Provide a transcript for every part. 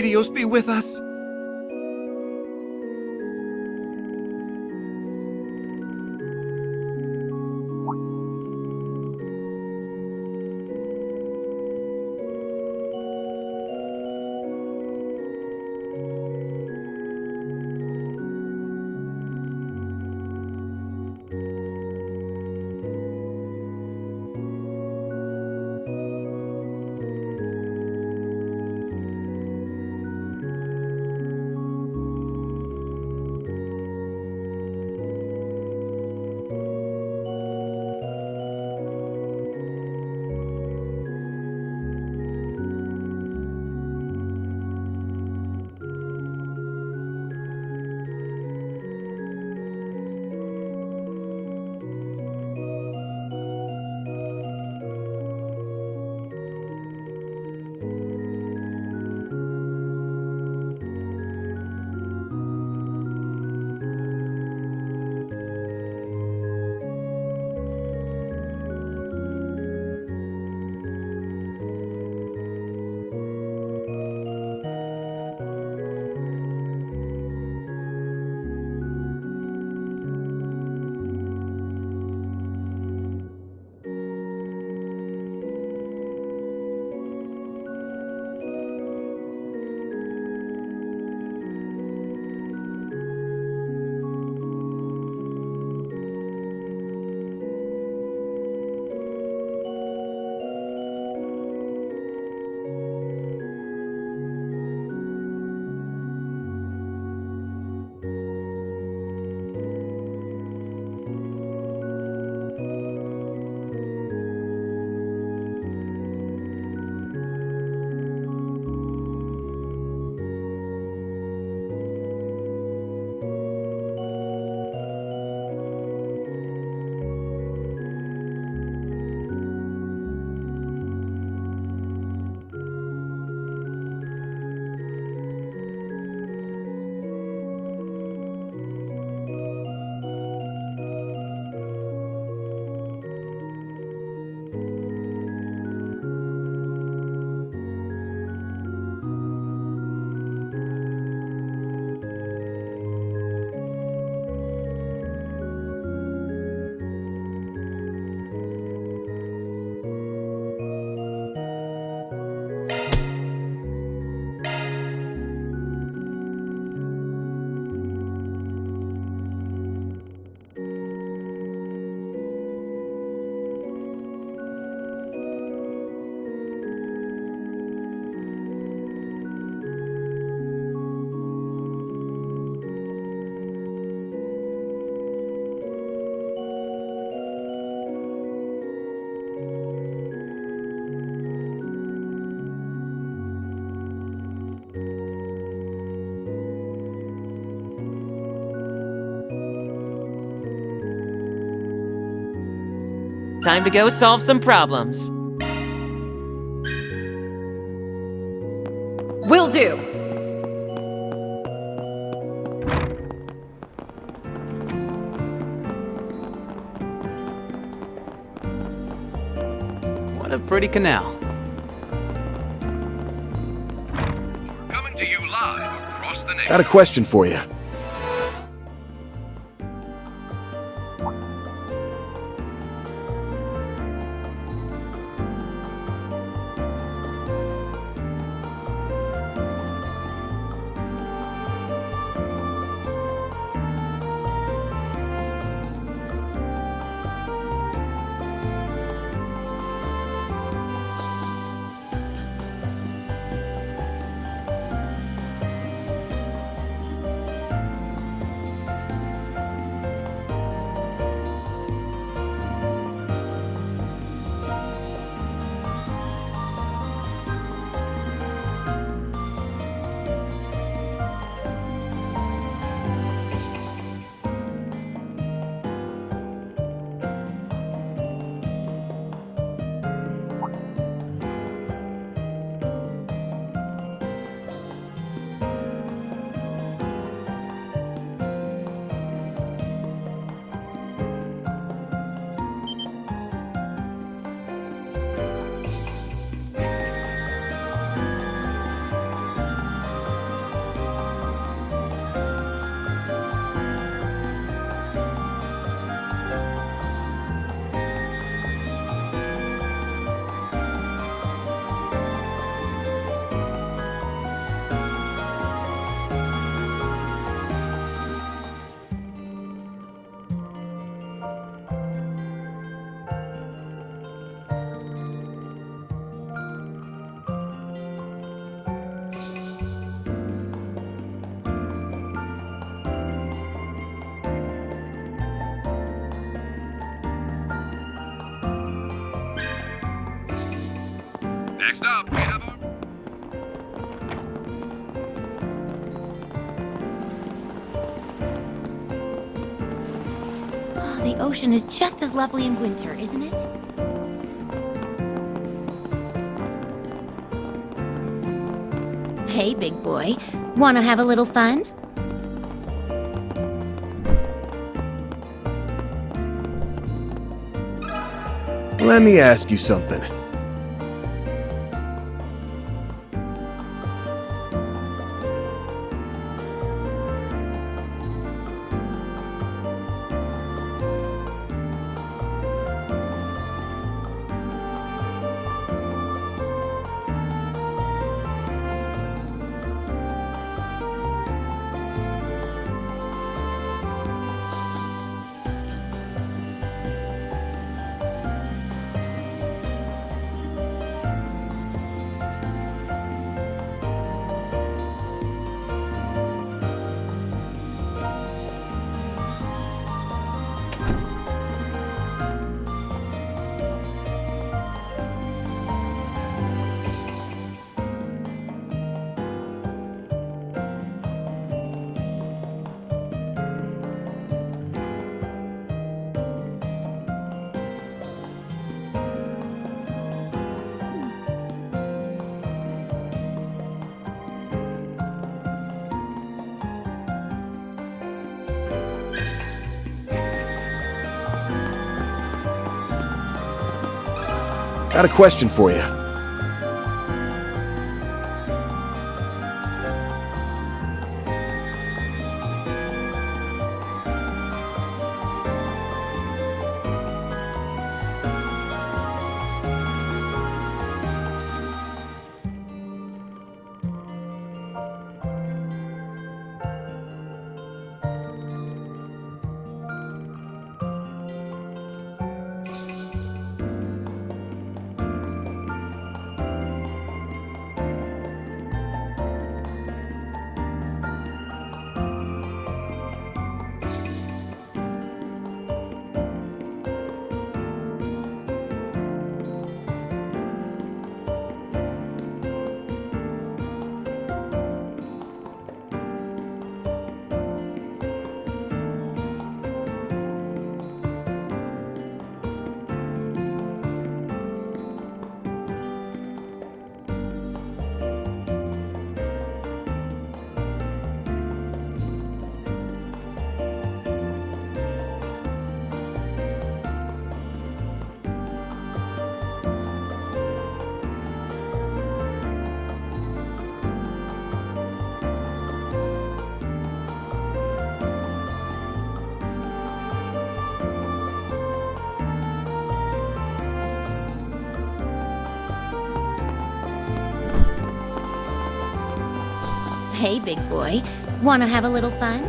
radios be with us. Time to go solve some problems. Will do. What a pretty canal. Coming to you live across the nation. Got a question for you. Next up, we have our... Oh, the ocean is just as lovely in winter, isn't it? Hey, big boy. Wanna have a little fun? Let me ask you something. Got a question for you. Hey, big boy. Wanna have a little fun?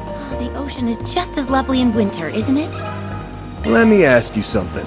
Oh, the ocean is just as lovely in winter, isn't it? Let me ask you something.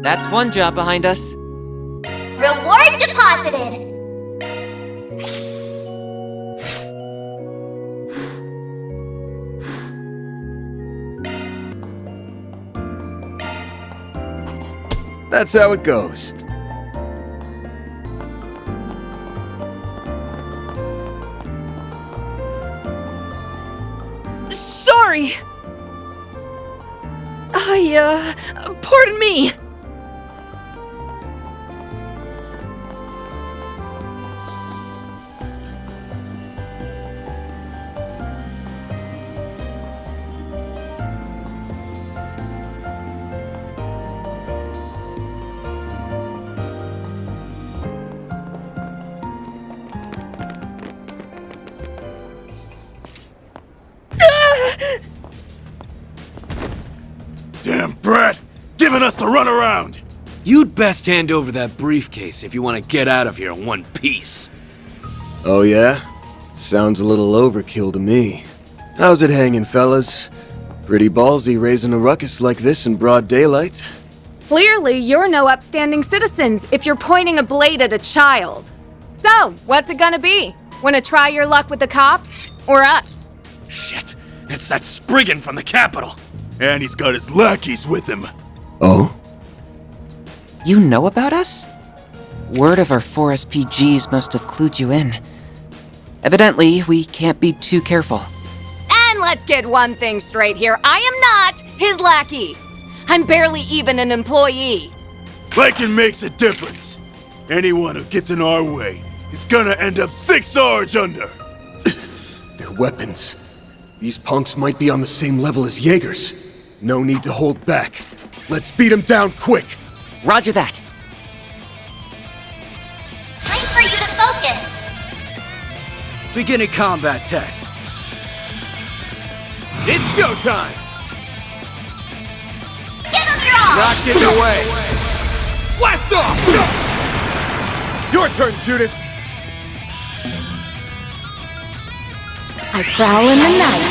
That's one job behind us. Reward deposited! That's how it goes. Sorry! Pardon me! Damn brat! Giving us the runaround! You'd best hand over that briefcase if you want to get out of here in one piece. Oh yeah? Sounds a little overkill to me. How's it hanging, fellas? Pretty ballsy raising a ruckus like this in broad daylight. Clearly, you're no upstanding citizens if you're pointing a blade at a child. So, what's it gonna be? Wanna try your luck with the cops? Or us? Shit, it's that spriggan from the capital. And he's got his lackeys with him. Oh? You know about us? Word of our 4 SPGs must have clued you in. Evidently, we can't be too careful. And let's get one thing straight here. I am not his lackey. I'm barely even an employee. Liking makes a difference. Anyone who gets in our way is gonna end up 6 Sarge under. Their weapons. These punks might be on the same level as Jaegers. No need to hold back. Let's beat them down quick. Roger that. Time for you to focus! Beginning combat test. It's go time! Give them your all! Not getting away! Blast off! Your turn, Judith! I prowl in the night.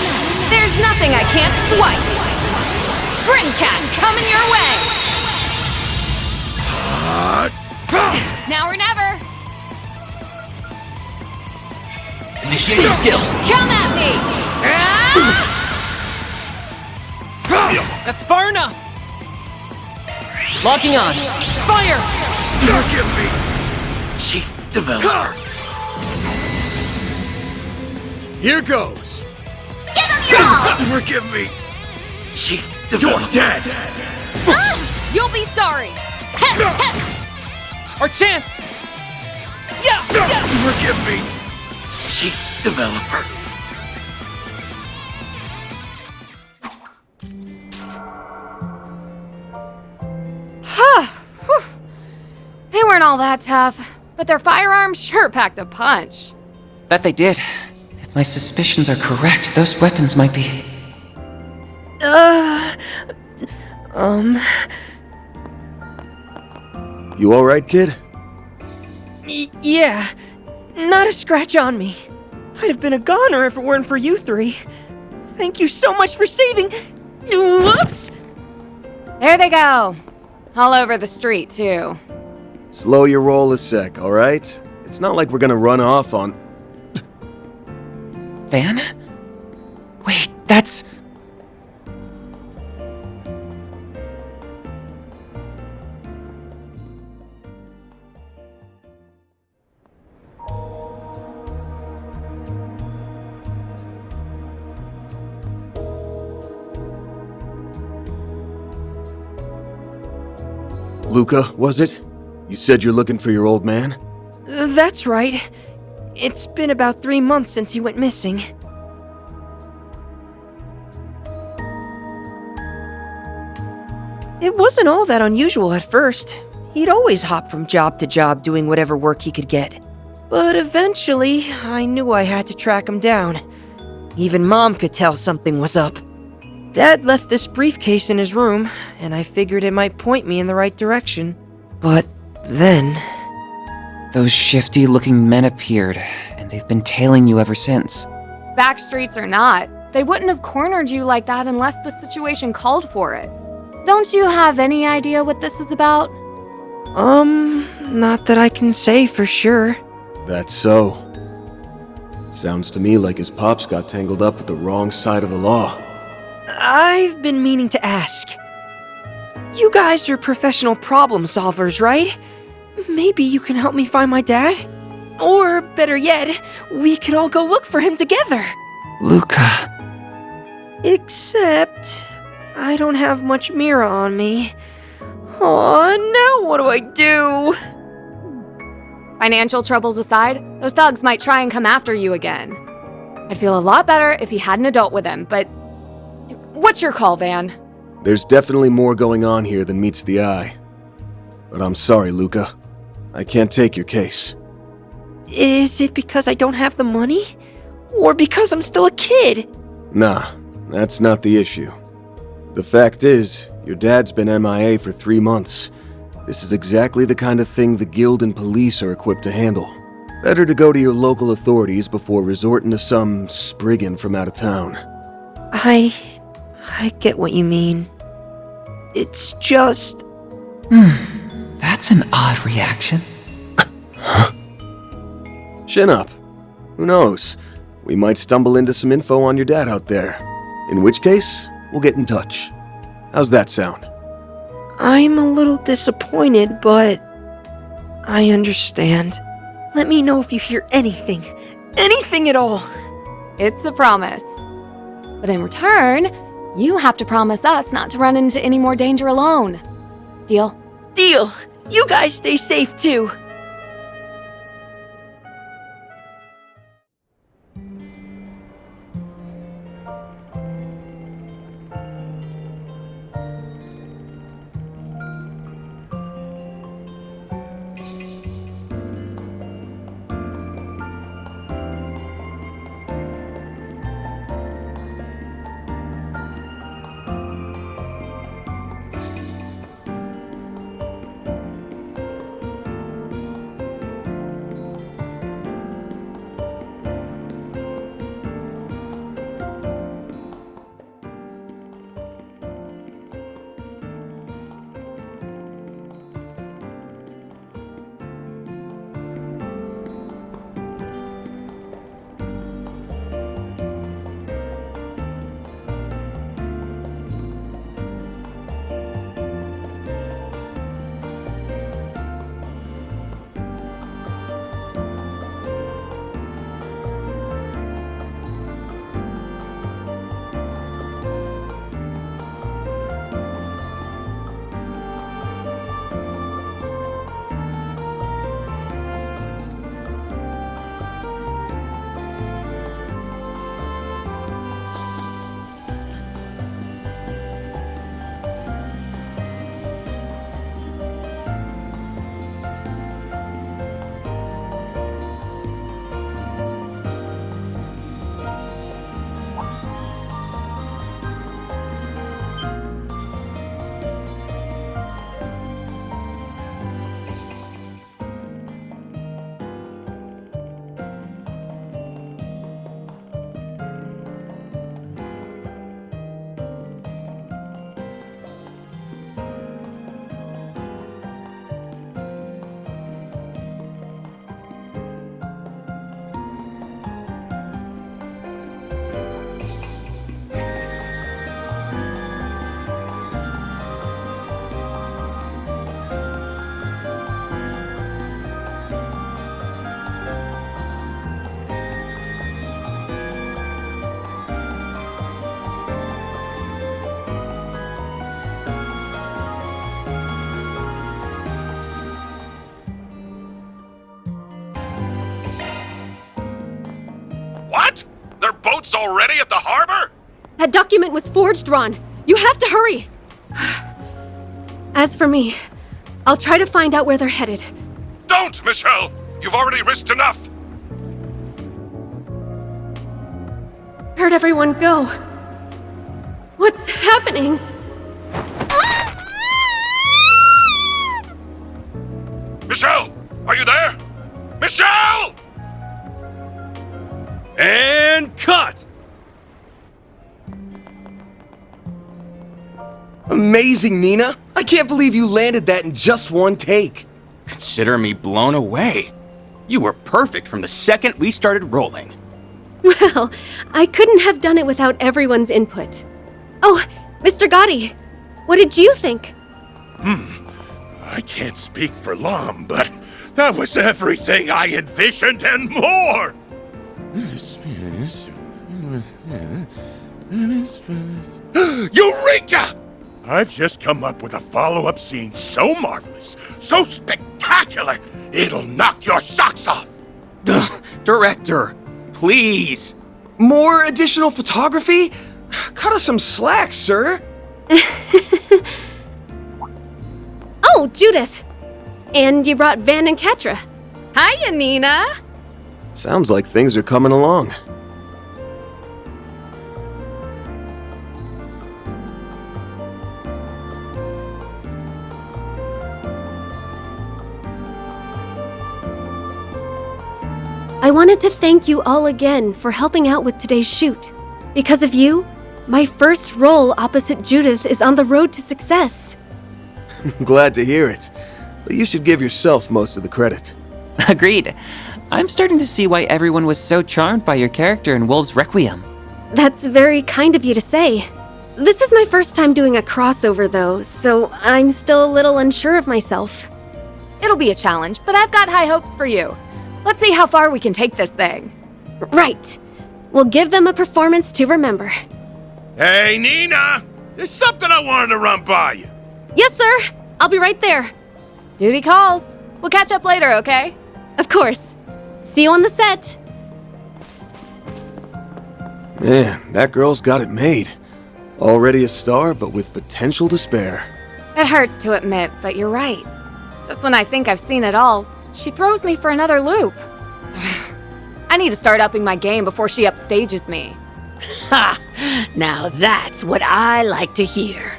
There's nothing I can't swipe. Spring cat coming your way. Now or never. Initiating skill. Come at me. That's far enough! Locking on. Fire! Forgive me, Chief Developer. Here goes! Give them your all! Forgive me, Chief Developer. You're dead! You'll be sorry. Our chance! Forgive me, Chief Developer. They weren't all that tough, but their firearms sure packed a punch. Bet they did. If my suspicions are correct, those weapons might be... You alright, kid? Yeah, not a scratch on me. I'd have been a goner if it weren't for you three. Thank you so much for saving... Whoops! There they go. All over the street, too. Slow your roll a sec, alright? It's not like we're gonna run off on... Van? Wait, that's... Luca, was it? You said you're looking for your old man? That's right. It's been about 3 months since he went missing. It wasn't all that unusual at first. He'd always hop from job to job doing whatever work he could get. But eventually, I knew I had to track him down. Even Mom could tell something was up. Dad left this briefcase in his room, and I figured it might point me in the right direction. But then... Those shifty-looking men appeared, and they've been tailing you ever since. Backstreets or not, they wouldn't have cornered you like that unless the situation called for it. Don't you have any idea what this is about? Not that I can say for sure. That's so. Sounds to me like his pops got tangled up with the wrong side of the law. I've been meaning to ask. You guys are professional problem solvers, right? Maybe you can help me find my dad? Or, better yet, we could all go look for him together. Luca. Except, I don't have much Mira on me. Aw, now what do I do? Financial troubles aside, those thugs might try and come after you again. I'd feel a lot better if he had an adult with him, but... What's your call, Van? There's definitely more going on here than meets the eye. But I'm sorry, Luca. I can't take your case. Is it because I don't have the money? Or because I'm still a kid? Nah, that's not the issue. The fact is, your dad's been MIA for 3 months. This is exactly the kind of thing the guild and police are equipped to handle. Better to go to your local authorities before resorting to some spriggan from out of town. I get what you mean. It's just... That's an odd reaction. Chin up. Who knows? We might stumble into some info on your dad out there. In which case, we'll get in touch. How's that sound? I'm a little disappointed, but... I understand. Let me know if you hear anything. Anything at all. It's a promise. But in return, you have to promise us not to run into any more danger alone. Deal? Deal! You guys stay safe, too. What? Their boat's already at the harbor? That document was forged, Ron. You have to hurry. As for me, I'll try to find out where they're headed. Don't, Michelle! You've already risked enough! Heard everyone go. What's happening? Michelle! Are you there? Michelle! And cut! Amazing! amazing, Nina! I can't believe you landed that in just one take. Consider me blown away. You were perfect from the second we started rolling. Well, I couldn't have done it without everyone's input. Oh, Mr. Gotti, what did you think? I can't speak for Lom, but that was everything I envisioned and more! Eureka! I've just come up with a follow-up scene so marvelous, so spectacular, it'll knock your socks off! Director, please. More additional photography? Cut us some slack, sir. Oh, Judith! And you brought Van and Katra. Hiya, Nina! Sounds like things are coming along. I wanted to thank you all again for helping out with today's shoot. Because of you, my first role opposite Judith is on the road to success. Glad to hear it. But you should give yourself most of the credit. Agreed. I'm starting to see why everyone was so charmed by your character in Wolves Requiem. That's very kind of you to say. This is my first time doing a crossover, though, so I'm still a little unsure of myself. It'll be a challenge, but I've got high hopes for you. Let's see how far we can take this thing. Right. We'll give them a performance to remember. Hey, Nina! There's something I wanted to run by you. Yes, sir. I'll be right there. Duty calls. We'll catch up later, okay? Of course. See you on the set. Man, that girl's got it made. Already a star, but with potential to spare. It hurts to admit, but you're right. Just when I think I've seen it all, she throws me for another loop. I need to start upping my game before she upstages me. Ha! Now that's what I like to hear.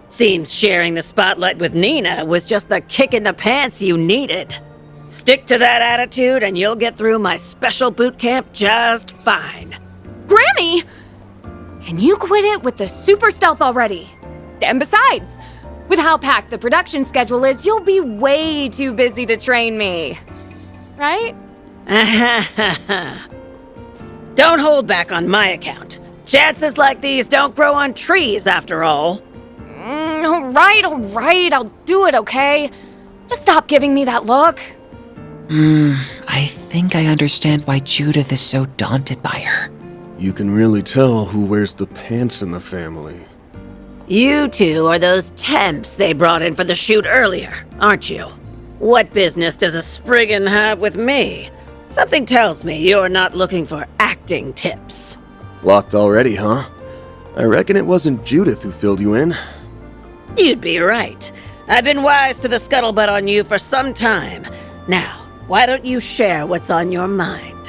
Seems sharing the spotlight with Nina was just the kick in the pants you needed. Stick to that attitude and you'll get through my special boot camp just fine. Grammy! Can you quit it with the super stealth already? And besides, with how packed the production schedule is, you'll be way too busy to train me. Right? Don't hold back on my account. Chances like these don't grow on trees, after all. All right, I'll do it, okay? Just stop giving me that look. I think I understand why Judith is so daunted by her. You can really tell who wears the pants in the family. You two are those temps they brought in for the shoot earlier, aren't you? What business does a spriggan have with me? Something tells me you're not looking for acting tips. Locked already, huh? I reckon it wasn't Judith who filled you in. You'd be right. I've been wise to the scuttlebutt on you for some time. Now, why don't you share what's on your mind?